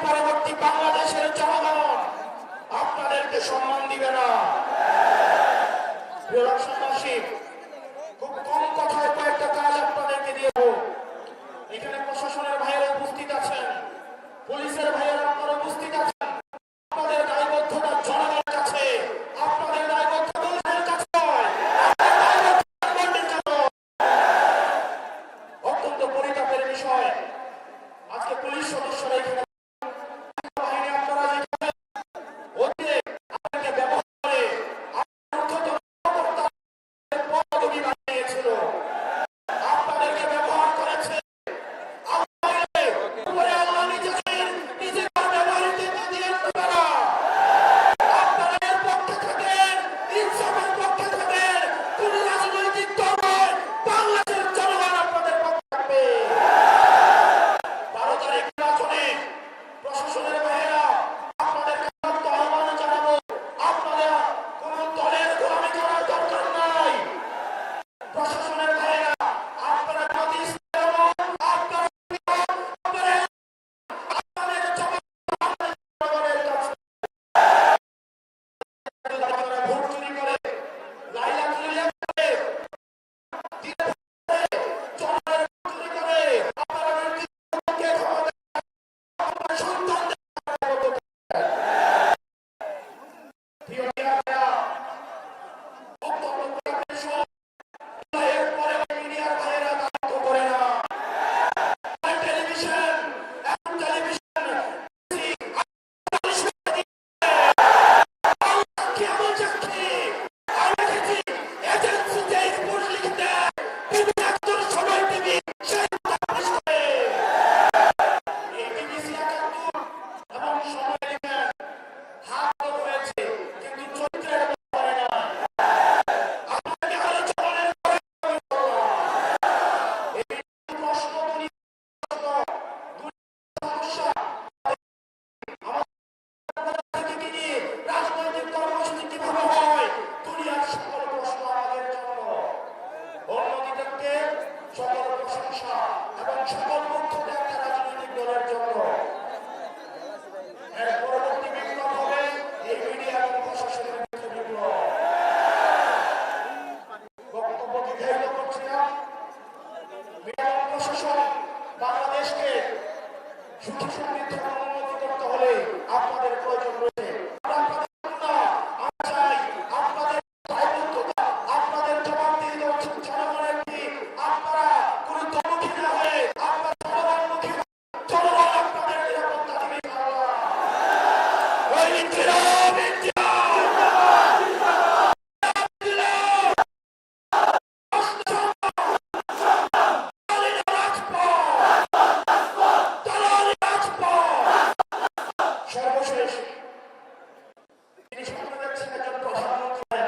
পরবর্তী বাংলাদেশের জনগণ আপনাদেরকে সম্মান দিবে না। প্রিয় রাষ্ট্রবাসী, খুব কম কথায় কয়েকটা কাজ আপনাদেরকে দিয়ে দেব। এখানে প্রশাসনের ভাইয়েরা উপস্থিত আছেন, পুলিশের ভাইয়েরা আপনারা উপস্থিত আছেন। আপনাদের দায়বদ্ধতা জনগণের কাছে, আপনাদের দায়বদ্ধতা পুলিশের কাছে নয়, অত্যন্ত পরিতাপের বিষয়। আজকে পুলিশ সদস্যরা এখানে বাহিনী আপনারা যেখানে ওদের আপনাকে ব্যবহার করে পদবি বানিয়েছিল, আপনাদেরকে ব্যবহার করেছে। আল্লাহ নিজেকে ব্যবহৃত দিয়ে তারা আপনারা এর পক্ষে থাকেন, ইনসাফের পক্ষে থাকেন। কোন রাজনৈতিক দল নয়, বাংলাদেশের জনগণ আপনাদের পক্ষে থাকবে। 12 তারিখ নির্বাচনে প্রশাসনের ভাইয়েরা আপনাদের কাছে আহ্বান জানাবো, আপনারা কোন দলের গোলামি করার দরকার নাই। প্রশাসনের ভাইয়েরা আপনারা জাতি ইসলাম আপনারা আপনাদের জনগণের কাছে আপনারা ভোট চুরি করে লাইলা চুরি করে জনগণের চুরি করে আপনারা নির্দিষ্টকে ক্ষমতা সন্তানদের প্রিয় ভাইয়েরা, বক্তব্য এরপরে মিডিয়ার ভাইয়েরা দায়িত্ব করে না। টেলিভিশন কেমন চাকরি আমি দেখেছি, এজেন্সিতে রিপোর্ট লিখতে বিভিন্ন একজন সময় টিভি সেই পাবলিশ করে। এই বিবিসি 71 এবং সময় লিখেন হাত হয়েছে, কিন্তু চরিত্রের ব্যাপারে না। আপনাকে আলোচনার এই প্রশ্ন সমস্যা রাজনৈতিক কর্মসূচি কিভাবে হয়, দুনিয়ার সকল প্রশ্ন আমাদের জন্য। অন্যদিকে সকল প্রশংসা এবং সকল মুখ্যতা একটা রাজনৈতিক দলের জন্য। এর পরবর্তী বিপ্লব হবে এই মিডিয়া এবং প্রশাসনের মধ্যে বিপ্লব। বক্তব্য দীর্ঘায়িত করছি না। মিডিয়া এবং প্রশাসন বাংলাদেশকে সুখী সমৃদ্ধ উন্নতি করতে হলে আপনাদের প্রয়োজন রয়েছে। আপনাদের জবাবদিহিতা হচ্ছে জনগণের দিক। আপনারা কোন দলমুখী না হয়ে আপনারা জনগণমুখী, জনগণ আপনাদের নিরাপত্তা দিবে ইনশাআল্লাহ। ওই ইনকিলাব সর্বশেষ তিনি সামনে দেখছেন একজন প্রধানমন্ত্রী,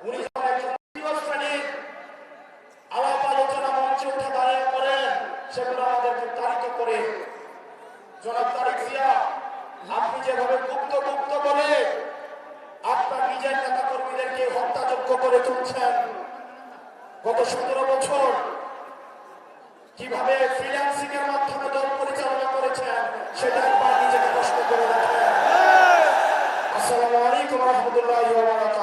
উনি যখন একজন তৃতীয় শ্রেণীর আলাপ আলোচনা মঞ্চে উঠে দাঁড়িয়ে করেন, সেগুলো আমাদেরকে তাড়িত করে। জনাব তারেক জিয়া, আপনি যেভাবে গুপ্ত গুপ্ত বলে আপনার নিজের নেতা কর্মীদেরকে হত্যাযোগ্য করে তুলছেন, গত 17 বছর কিভাবে ফ্রিল্যান্সিং এর মাধ্যমে দল পরিচালনা করেছেন, সেটা একবার নিজেকে প্রশ্ন করে দেখেন। আসসালামু আলাইকুম ওয়া রাহমাতুল্লাহি ওয়া বারাকাতুহু।